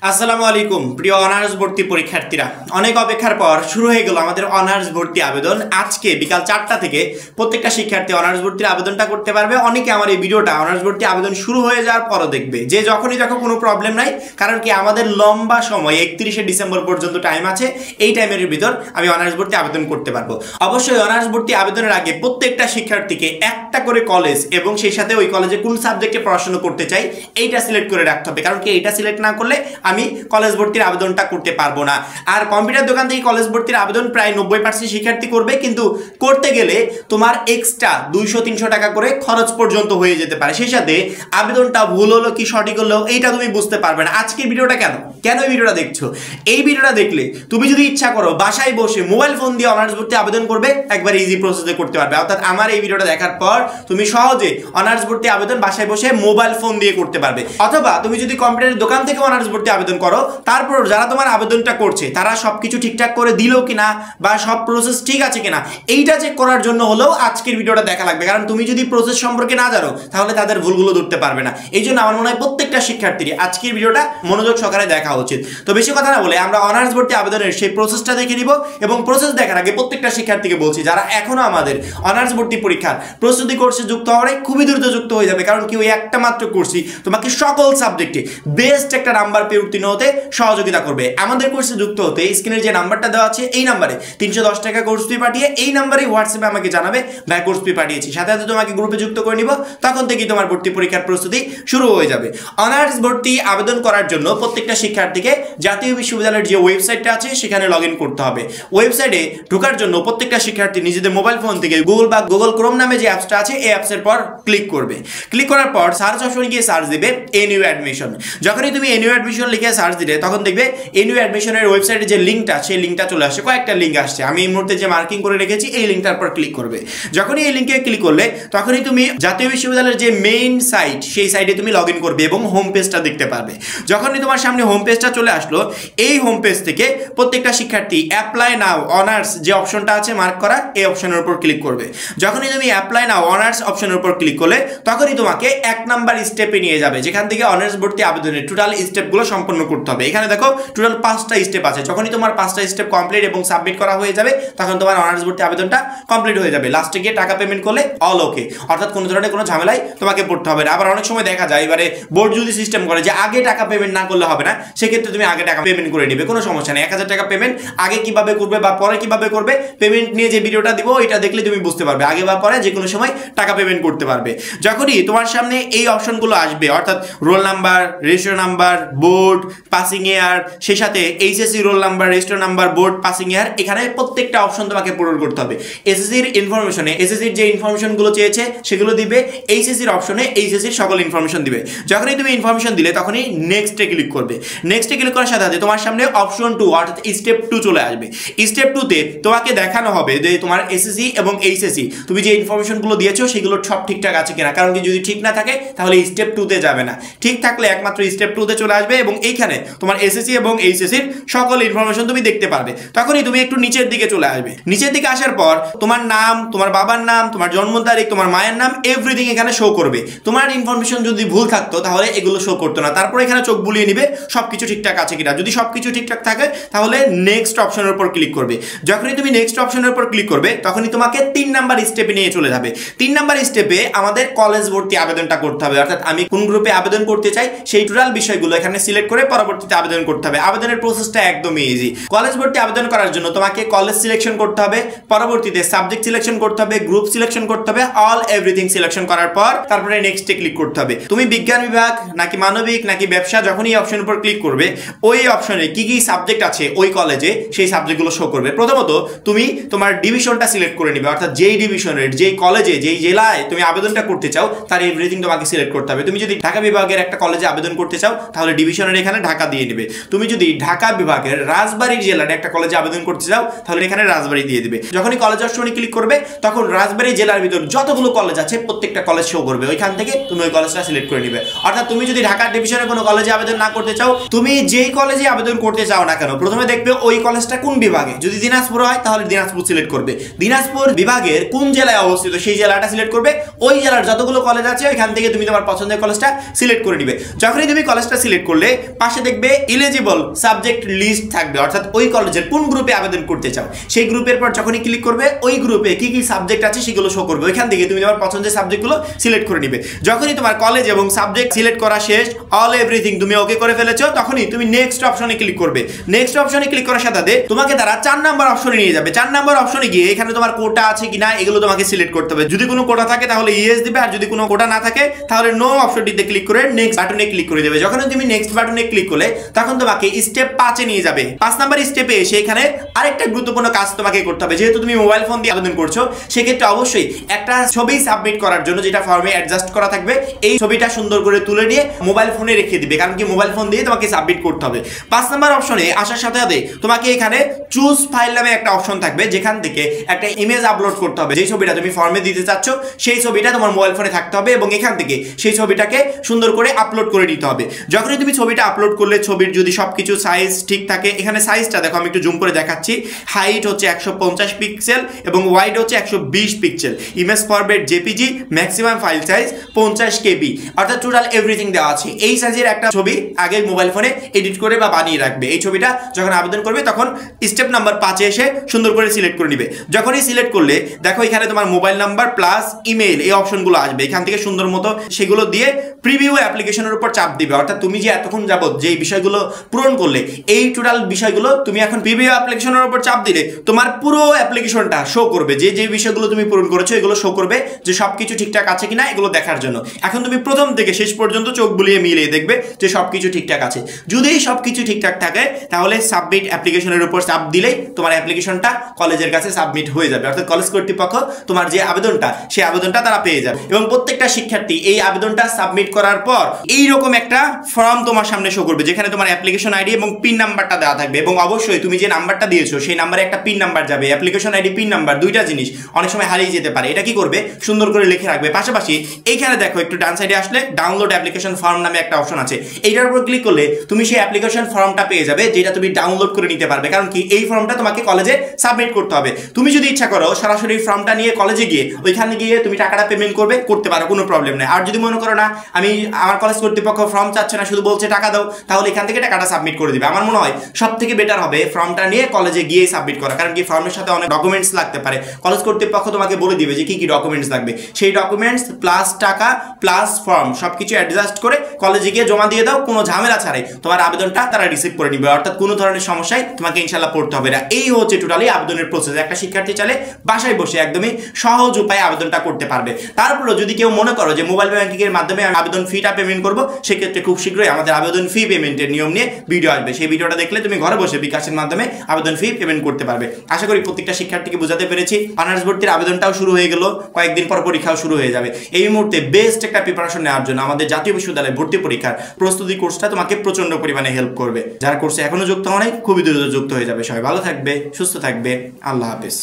আসসালামু আলাইকুম প্রিয় অনার্স ভর্তি পরীক্ষার্থীরা, অনেক অপেক্ষার পর শুরু হয়ে গেল আমাদের অনার্স ভর্তি আবেদন। আজকে বিকাল 4টা থেকে প্রত্যেকটা শিক্ষার্থী অনার্স ভর্তির আবেদনটা করতে পারবে। অনেকে আমার এই ভিডিওটা অনার্স ভর্তি আবেদন শুরু হয়ে যাওয়ার পরও দেখবে, যে যখনই দেখো কোনো প্রবলেম নাই, কারণ কি আমাদের লম্বা সময় 31শে ডিসেম্বর পর্যন্ত টাইম আছে। এই টাইমের ভিতর আমি অনার্স ভর্তি আবেদন করতে পারবো। অবশ্যই অনার্স ভর্তি আবেদনের আগে প্রত্যেকটা শিক্ষার্থীকে একটা করে কলেজ এবং সেই সাথে ওই কলেজে কোন সাবজেক্টে পড়াশোনা করতে চাই এইটা সিলেক্ট করে রাখতে হবে, কারণ কি এইটা সিলেক্ট না করলে আমি কলেজ ভর্তির আবেদনটা করতে পারবো না। আর কম্পিউটার দোকান থেকে কলেজ ভর্তির আবেদন প্রায় 90% শিক্ষার্থী করবে, কিন্তু করতে গেলে তোমার এক্সট্রা 200-300 টাকা করে খরচ পর্যন্ত হয়ে যেতে পারে। সেই সাথে আবেদনটা ভুল হলো কি সঠিক হলো এইটা তুমি বুঝতে পারবে না। আজকের ভিডিওটা কেন এই ভিডিওটা দেখছো? এই ভিডিওটা দেখলে তুমি যদি ইচ্ছা করো বাসায় বসে মোবাইল ফোন দিয়ে অনার্স ভর্তি আবেদন করবে, একবার ইজি প্রসেসে করতে পারবে। অর্থাৎ আমার এই ভিডিওটা দেখার পর তুমি সহজে অনার্স ভর্তি আবেদন বাসায় বসে মোবাইল ফোন দিয়ে করতে পারবে। অথবা তুমি যদি কম্পিউটারের দোকান থেকে অনার্স ভর্তি আবেদন করো, তারপর যারা তোমার আবেদনটা করছে তারা সবকিছু ঠিকঠাক করে দিলো কিনা বা সব প্রসেস ঠিক আছে কিনা এইটা চেক করার জন্য হলেও আজকের ভিডিওটা দেখা লাগবে। কারণ তুমি যদি প্রসেস সম্পর্কে না জানো তাহলে তাদের ভুলগুলো ধরতে পারবে না। এই জন্য আমার মনে হয় প্রত্যেকটা শিক্ষার্থীর আজকের ভিডিওটা মনোযোগ সহকারে দেখা উচিত। তো বেশি কথা না বলে আমরা অনার্স ভর্তি আবেদনের সেই প্রসেসটা দেখে নিব। এবং প্রসেস দেখার আগে প্রত্যেকটা শিক্ষার্থীকে বলছি, যারা এখনো আমাদের অনার্স ভর্তি পরীক্ষার প্রস্তুতি কোর্সে যুক্ত হওয়ার খুবই দ্রুত যুক্ত হয়ে যাবে। কারণ কি ওই একটা মাত্র কোর্সই তোমাকে সকল সাবজেক্টে বেস্ট একটা নাম্বার পেয়ে উত্তীর্ণ হতে সহযোগিতা করবে। আমাদের কোর্সে যুক্ত হতে স্ক্রিনের যে নাম্বারটা দেওয়া আছে এই নাম্বারে 310 টাকা কোর্স ফি পাঠিয়ে এই নাম্বারে হোয়াটসঅ্যাপে আমাকে জানাবে ভাই কোর্স ফি পাঠিয়েছি, সাথে সাথে তোমাকে গ্রুপে যুক্ত করে নিব। তখন থেকেই তোমার ভর্তি পরীক্ষার প্রস্তুতি শুরু হয়ে যাবে। অনার্স ভর্তি আবেদন করার জন্য প্রত্যেকটা শিক্ষার্থীকে জাতীয় বিশ্ববিদ্যালয়ের যে ওয়েবসাইটটা আছে সেখানে লগ ইন করতে হবে। ওয়েবসাইটে ঢোকার জন্য প্রত্যেকটা শিক্ষার্থী নিজেদের মোবাইল ফোন থেকে গুগল ক্রোম নামে যে অ্যাপসটা আছে এই অ্যাপসের পর ক্লিক করবে। ক্লিক করার পর সার্চ অপশনে গিয়ে সার্চ দিবে এনইউ অ্যাডমিশন। যখনই তুমি এনইউ অ্যাডমিশন লিখে সার্চ দিলে তখন দেখবে এনইউ অ্যাডমিশনের ওয়েবসাইটে যে লিঙ্কটা সেই লিঙ্কটা চলে আসে। কয়েকটা লিঙ্ক আসছে, আমি এই মুহূর্তে যে মার্কিং করে রেখেছি এই লিঙ্কটার পর ক্লিক করবে। যখনই এই লিঙ্কে ক্লিক করলে তখনই তুমি জাতীয় বিশ্ববিদ্যালয়ের যে মেইন সাইট সেই সাইটে তুমি লগ ইন করবে এবং হোম পেজটা দেখতে পারবে। যখনই তোমার সামনে হোম পেজটা চলে আসলো, এই হোম পেজ থেকে প্রত্যেকটা শিক্ষার্থী অ্যাপ্লাই নাও অনার্স যে অপশনটা আছে মার্ক করা এই অপশনের উপর ক্লিক করবে। যখনই তুমি অ্যাপ্লাই নাও অনার্স অপশনের উপর ক্লিক করলে তখনই তোমাকে 1 নাম্বার স্টেপে নিয়ে যাবে, যেখান থেকে অনার্স ভর্তি আবেদনের টোটাল স্টেপগুলো সম্পন্ন করতে হবে। এখানে দেখো টোটাল 5টা স্টেপ আছে। যখনই তোমার 5টা স্টেপ কমপ্লিট এবং সাবমিট করা হয়ে যাবে তখন তোমার অনার্স ভর্তি আবেদনটা কমপ্লিট হয়ে যাবে। লাস্টে গিয়ে টাকা পেমেন্ট করলে অল ওকে, অর্থাৎ কোনো ধরনের কোনো ঝামেলাই তোমাকে পড়তে হবে না। আবার অনেক সময় দেখা যায় এবারে বোর্ড যদি সিস্টেম করে যে আগে টাকা পেমেন্ট না করলে হবে না, সেক্ষেত্রে তুমি আগে টাকা পেমেন্ট করে নেবে, কোনো সমস্যা নেই। 1000 টাকা পেমেন্ট আগে কিভাবে করবে বা পরে কিভাবে করবে পেমেন্ট নিয়ে যে ভিডিওটা দিব এটা দেখলে তুমি বুঝতে পারবে, আগে বা পরে যে কোনো সময় টাকা পেমেন্ট করতে পারবে। যখনই তোমার সামনে এই অপশনগুলো আসবে, অর্থাৎ roll number, registration number, board, passing ইয়ার, সেই সাথে HSC roll number, registration number, board, passing ইয়ার, এখানে প্রত্যেকটা অপশন তোমাকে পূরণ করতে হবে। এসএসসির ইনফরমেশনে এসএসসির যে ইনফরমেশনগুলো চেয়েছে সেগুলো দিবে, এইচএসসির অপশনে এইচএসসির সকল ইনফরমেশন দিবে। যখনই তুমি ইনফরমেশন দিলে তখনই নেক্সটে ক্লিক করবে। নেক্সটে ক্লিক করার সাথে সাথে তোমার সামনে অপশন 2 অর্থাৎ স্টেপ 2 চলে আসবে। স্টেপ 2তে তোমাকে দেখানো হবে যে তোমার এসএসসি এবং এইচএসসি তুমি যে ইনফরমেশনগুলো দিয়েছো সেগুলো সব ঠিকঠাক আছে কিনা। কারণ কি যদি ঠিক না থাকে তাহলে স্টেপ 2তে যাবে না, ঠিক থাকলে একমাত্র স্টেপ 2তে চলে আসবে এবং এইখানে তোমার এসএসসি এবং এইচএসসির সকল ইনফরমেশন তুমি দেখতে পারবে। তখনই তুমি একটু নিচের দিকে চলে আসবে। নিচের দিকে আসার পর তোমার নাম, তোমার বাবার নাম, তোমার জন্ম তারিখ, তোমার মায়ের নাম, এভরিথিং এখানে শো করবে। তোমার ইনফরমেশন যদি ভুল থাকতো তাহলে এগুলো শো করতো না। তারপর এখানে চোখ বুলিয়ে নিবে সবকিছু ঠিকঠাক আছে কিনা। যদি সবকিছু ঠিকঠাক থাকে তাহলে নেক্সট অপশনের উপর ক্লিক করবে। যখনই তুমি নেক্সট অপশনের উপর ক্লিক করবে তখনই তোমাকে 3 নাম্বার স্টেপে নিয়ে চলে যাবে। 3 নাম্বার স্টেপে আমাদের কলেজ ভর্তি আবেদনটা করতে হবে, অর্থাৎ আমি কোন গ্রুপে আবেদন করতে চাই সেই টোটাল বিষয়গুলো এখানে সিলেক্ট করে পরবর্তীতে আবেদন করতে হবে। আবেদনের প্রসেসটা একদমই ইজি। কলেজ ভর্তি আবেদন করার জন্য তোমাকে কলেজ সিলেকশন করতে হবে, পরবর্তীতে সাবজেক্ট সিলেকশন করতে হবে, গ্রুপ সিলেকশন করতে হবে, অল এভরিথিং সিলেকশন করার পর তারপরে নেক্সটে ক্লিক করতে হবে। তুমি বিজ্ঞান বিভাগ নাকি মানবিক নাকি ব্যবসা যখনই এই অপশনের উপর ক্লিক করবে ওই অপশনে কি কি সাবজেক্ট আছে ওই কলেজে সেই সাবজেক্টগুলো শো করবে। প্রথমত তুমি তোমার ডিভিশনটা সিলেক্ট করে নিবে, অর্থাৎ যেই ডিভিশনের যেই কলেজে যেই জেলায় তুমি আবেদনটা করতে চাও তার এভরিথিং তোমাকে সিলেক্ট করতে হবে। তুমি যদি ঢাকা বিভাগের একটা কলেজে আবেদন করতে চাও তাহলে ডিভিশনের এখানে ঢাকা দিয়ে নেবে। তুমি যদি ঢাকা বিভাগের রাজবাড়ী জেলার একটা কলেজে আবেদন করতে চাও তাহলে এখানে রাজবাড়ী দিয়ে দিবে। যখনই কলেজ অপশনে ক্লিক করবে তখন রাজবাড়ী জেলার ভিতর যতগুলো কলেজ আছে প্রত্যেকটা কলেজ শো করবে, ওইখান থেকে তুমি ওই কলেজটা সিলেক্ট করে নিবে। অর্থাৎ তুমি যদি ঢাকা ডিভিশনের কোনো কলেজে আবেদন না করতে চাও, তুমি যেই কলেজে আবেদন করতে চাও না কেন প্রথমে দেখবে ওই কলেজটা কোন বিভাগে। যদি দিনাজপুর হয় তাহলে দিনাজপুর সিলেক্ট করবে, দিনাজপুর বিভাগের কোন জেলায় অবস্থিত সেই জেলাটা সিলেক্ট করবে। ওই জেলার যতগুলো কলেজ আছে ওইখান থেকে তুমি তোমার পছন্দের কলেজটা সিলেক্ট করে নিবে। যখনই তুমি কলেজটা সিলেক্ট করলে পাশে দেখবে এলিজিবল সাবজেক্ট লিস্ট থাকবে, অর্থাৎ ওই কলেজের কোন গ্রুপে আবেদন করতে চাও সেই গ্রুপের পর যখনই ক্লিক করবে ওই গ্রুপে কি কি সাবজেক্ট আছে সেগুলো শো করবে। ওইখান থেকে তুমি তোমার পছন্দের সাবজেক্টগুলো সিলেক্ট করে নিবে। যখনই তোমার কলেজ এবং সাবজেক্ট সিলেক্ট করা শেষ, অল এভরিথিং তুমি ওকে করে ফেলেছো, তখনই তুমি নেক্সট অপশনে ক্লিক করবে। নেক্সট অপশনে ক্লিক করার সাথে তোমাকে তারা 4 নাম্বার অপশনে নিয়ে যাবে। 4 নাম্বার অপশনে গিয়ে এখানে তোমার কোটা আছে কিনা এগুলো তোমাকে সিলেক্ট করতে হবে। যদি কোনো কোটা থাকে তাহলে ইয়েস দিবে, আর যদি কোনো কোটা না থাকে তাহলে নো অপশনটিতে ক্লিক করে নেক্সট বাটনে ক্লিক করে দেবে। যখন তুমি নেক্সট বাটনে ক্লিক করলে তখন তোমাকে স্টেপ 5 এ নিয়ে যাবে। 5 নাম্বার স্টেপে এসে এখানে আরেকটা গুরুত্বপূর্ণ কাজ তোমাকে করতে হবে। যেহেতু তুমি মোবাইল ফোন দিয়ে আবেদন করছো সেক্ষেত্রে অবশ্যই একটা ছবি সাবমিট করার জন্য যেটা ফর্মে অ্যাডজাস্ট করা থাকবে এই ছবিটা সুন্দর করে তুলে নিয়ে মোবাইল ফোনে রেখে দিবে, কারণ কি মোবাইল ফোন দিয়ে তোমাকে সাবমিট করতে হবে। 5 নাম্বার অপশনে আসার সাথে সাথে তোমাকে এখানে চুজ ফাইল নামে একটা অপশন থাকবে, যেখান থেকে একটা ইমেজ আপলোড করতে হবে। যেই ছবিটা তুমি ফর্মে দিতে চাচ্ছ সেই ছবিটা তোমার মোবাইল ফোনে থাকতে হবে এবং এখান থেকে সেই ছবিটাকে সুন্দর করে আপলোড করে দিতে হবে। যখনই তুমি ছবিটা আপলোড করলে ছবির যদি সবকিছু সাইজ ঠিক থাকে, এখানে সাইজটা দেখো আমি একটু জুম করে দেখাচ্ছি। হাইট হচ্ছে 150 পিক্সেল এবং ওয়াইড হচ্ছে 120 pixel. Image format JPG, maximum file size 50 কেবি, অর্থাৎ টোটাল এভরিথিং দেওয়া আছে। এই সাইজের একটা ছবি আগে মোবাইল ফোনে এডিট করে বা বানিয়ে রাখবে। এই ছবিটা যখন আবেদন করবে তখন স্টেপ নাম্বার 5 এ এসে সুন্দর করে সিলেক্ট করে নিবে। যখনই সিলেক্ট করলে দেখো এখানে তোমার মোবাইল নাম্বার প্লাস ইমেইল এই অপশনগুলো আসবে। এখান থেকে সুন্দর মতো সেগুলো দিয়ে প্রিভিউ অ্যাপ্লিকেশনের উপর চাপ দিবে, অর্থাৎ তুমি যে এতক্ষণ যাবত যে বিষয়গুলো পূরণ করলে এই টোটাল বিষয়গুলো তুমি এখন প্রিভিউ অ্যাপ্লিকেশনের উপর চাপ দিলে তোমার পুরো অ্যাপ্লিকেশনটা শো করবে। যে যে বিষয়গুলো তুমি পূরণ করেছো এগুলো শো করবে যে সবকিছু ঠিকঠাক আছে কিনা এগুলো দেখার জন্য। এখন তুমি প্রথম থেকে শেষ পর্যন্ত চোখ বুলিয়ে মিলিয়ে দেখবে যে সবকিছু ঠিকঠাক আছে। যদি সবকিছু ঠিকঠাক থাকে তাহলে সাবমিট অ্যাপ্লিকেশনের উপর চাপ দিলেই তোমার অ্যাপ্লিকেশনটা কলেজের কাছে সাবমিট হয়ে যাবে, অর্থাৎ কলেজ কর্তৃপক্ষ তোমার যে আবেদনটা সেই আবেদনটা তারা পেয়ে যাবে। এবং প্রত্যেকটা শিক্ষার্থী এই আবেদনটা সাবমিট করার পর এইরকম একটা ফর্ম তোমার সামনে শো করবে, যেখানে তোমার অ্যাপ্লিকেশন আইডি এবং পিন নাম্বারটা দেওয়া থাকবে। এবং অবশ্যই তুমি যে নাম্বারটা দিয়েছো সেই নাম্বারে একটা পিন নাম্বার যাবে। অ্যাপ্লিকেশন আইডি পিন নাম্বার দুইটা জিনিস অনেক সময় হারিয়ে যেতে পারে, এটা কি করবে সুন্দর করে লিখে রাখবে। পাশাপাশি এইখানে দেখো একটু ডান সাইডে আসলে ডাউনলোড অ্যাপ্লিকেশন ফর্ম নামে একটা অপশন আছে। এইটার উপর ক্লিক করলে তুমি সেই অ্যাপ্লিকেশন ফর্মটা পেয়ে যাবে, যেটা তুমি ডাউনলোড করে নিতে পারবে। কারণ কি এই ফর্মটা তোমাকে কলেজে সাবমিট করতে হবে। তুমি যদি ইচ্ছা করো সরাসরি ফর্মটা নিয়ে কলেজে গিয়ে ওইখানে গিয়ে তুমি টাকাটা পেমেন্ট করতে পারো, কোনো প্রবলেম নেই। আর যদি মনে করো না আমি আমার কলেজ কর্তৃপক্ষ ফর্ম চাচ্ছে না, শুধু বলছে টাকা দাও, তাহলে এখান থেকে টাকাটা সাবমিট করে দিবে। আমার মনে হয় সব থেকে বেটার হবে ফর্মটা নিয়ে কলেজে গিয়ে সাবমিট করা, কারণ কি ফর্মের সাথে অনেক ডকুমেন্টস লাগতে পারে। কলেজ কর্তৃপক্ষ তোমাকে বলে দিবে যে কি কি ডকুমেন্টস লাগবে, সেই ডকুমেন্টস প্লাস টাকা প্লাস ফর্ম সবকিছু অ্যাডজাস্ট করে কলেজে গিয়ে জমা দিয়ে দাও, কোনো ঝামেলা ছাড়াই তোমার আবেদনটা তারা রিসিভ করে নিবে, অর্থাৎ কোনো ধরনের সমস্যায় তোমাকে ইনশাল্লাহ পড়তে হবে না। এই হচ্ছে টোটালি আবেদনের প্রসেস। একটা শিক্ষার্থী চাইলে বাসায় বসে একদমই সহজ উপায়ে আবেদনটা করতে পারবে। তারপরে যদি কেউ মনে করো যে মোবাইল ব্যাংকিং এর মাধ্যমে আমি আবেদন ফিটা পেমেন্ট করবো, সেক্ষেত্রে খুব শীঘ্রই আমাদের আবেদন ফি পেমেন্টের নিয়ম নিয়ে ভিডিও আসবে। সেই ভিডিওটা দেখলে তুমি ঘরে বসে বিকাশের মাধ্যমে আবেদন ফি পেমেন্ট করতে পারবে। আশা করি প্রত্যেকটা শিক্ষার্থীকে বোঝাতে পেরেছি। অনার্স ভর্তির আবেদনটাও শুরু হয়ে গেল, কয়েকদিন পর পরীক্ষাও শুরু হয়ে যাবে। এই মুহূর্তে বেস্ট একটা প্রিপারেশন নেওয়ার জন্য আমাদের জাতীয় বিশ্ববিদ্যালয় ভর্তি পরীক্ষার প্রস্তুতি কোর্সটা তোমাকে প্রচন্ড পরিমাণে হেল্প করবে। যারা কোর্সে এখনো যুক্ত হয় খুবই দ্রুত যুক্ত হয়ে যাবে। সবাই ভালো থাকবে, সুস্থ থাকবে, আল্লাহ হাফেজ।